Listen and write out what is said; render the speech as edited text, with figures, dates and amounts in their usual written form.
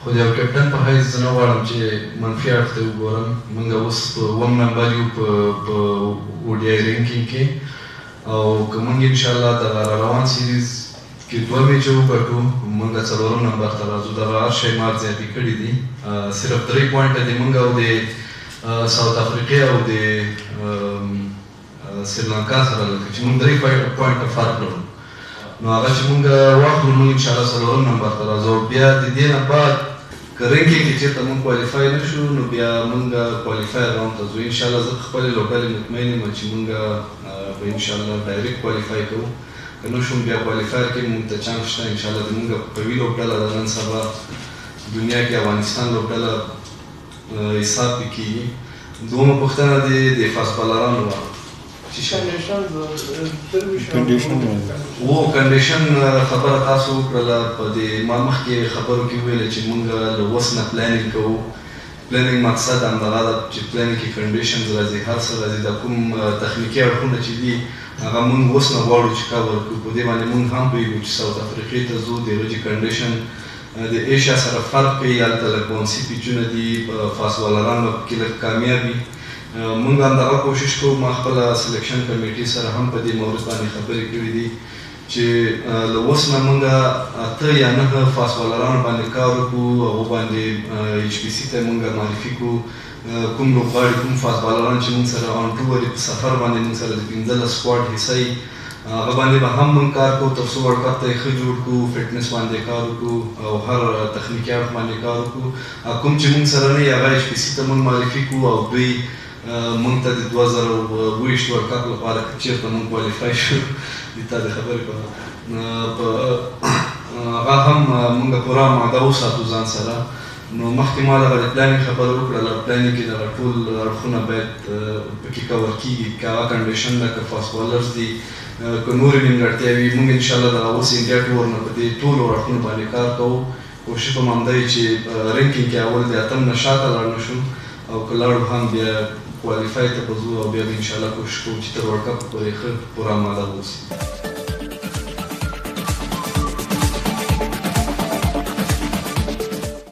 خو د یو کپټن په حیث زه نه غواړم چې منفي اړخ ته وګورم. موږ اوس په 1 نمبر یو په اوډیای رینکینګ کې، او که موږ انشاءالله دغه روان سیریز کې 2 میچه وګټو، موږ 4 نمبر ته راځو. دغه هر شی مار زیاتې کړي دي. صرف 3 پوینټه دي موږ او د ساوت افریقې او د سریلانکا سره لکه چې موږ 3 پوینټه فرق لرو. نو هغه چې موږ واخلو موږ انشاءالله 4 نمبر ته راځو. بیا د دې نه بعد که رینکینګ کې چېرته موږ کوالیفای نه شو، نو بیا موږ کوالیفایر راوند ته ځو. انشاءالله زه په خپلې لوبډلې مطمئن یم چې موږ به انشاءالله ډایرکټ کوالیفای کوو. که نه شوم بیا کوالیفایر کې موږ ته چانس شته انشاءالله د موږ قوي لوبډله ده. نن سبا دنیا کې افغانستان لوبډله حساب پې کېږي. دومره پوښتنه د فاست بالرانو وه کنډیشن خبره تاسو وکړله. په دې ما مخکې خبرو کې ویله چې موږ له اوس نه پلانینګ کوو. پلانینګ مقصد همدغه ده چې پلانینګ کې کنډیشنز راځي، هر څه راځي. دا کوم تخنیکي اړخونه چې دي هغه موږ اوس نه غواړو چې کور کړو. په دې باندې موږ هم پوهېږو چې ساوت افریقې ته ځو، د هغه چې کنډیشن د ایشیا سره فرق کوي. هلته لږ باونسي پیچونه دي، فاست بالران به پکې لږ کامیاب وي. موږ همدغه کوشش کوو. ما خپله سلیکشن کمیټې سره هم په دې مورد باندې خبرې کړي دي چې له اوس نه موږ 8 یا 9 فاست بالرانو باندې کار وکړو، هغو باندې ایچ پي سي ته موږ معرفي کړو. کوم لوبغاړي کوم فاست بالران چې موږ سره آن ټور په سفر باندې موږ سره د 15 سکواډ حصه یي، هغه باندې به هم موږ کار کوو تر څو ورلډ کپ ته یې ښه جوړ کړو، فټنس باندې کار وکړو او هر تخنیکي اړخ باندې کار وکړو. کوم چې موږ سره نه یي هغه ایچ پي سي ته موږ معرفي کړو او دوی موږ ته د 2022 ورلډ کپ لپاره که چېرته موږ کوالیفای شو د تا د خبرې په هغه هم موږ پوره آماده وساتو ځان سره. نو مخکې ما دغه د پلانینګ خبره وکړله. پلانینګ کې دغه ټول اړخونه باید پکې کور کېږي، که هغه کنډیشن ده، که فاست بالرز دي، که نورې نیمګړتیاوې. موږ انشاءالله دغه اوس انډیا ټور نه په دې ټولو اړخونو باندې کار کوو. کوشش به مو همدا وي چې رینکینګ کې اول د 8 نه شاته لاړ نه شو، او که لاړو هم بیا کوالیفای ته به ځو او بیا به انشاءالله کوشش کوو چې تر ورلډ کپ پورې ښه پوره آماده واوسو.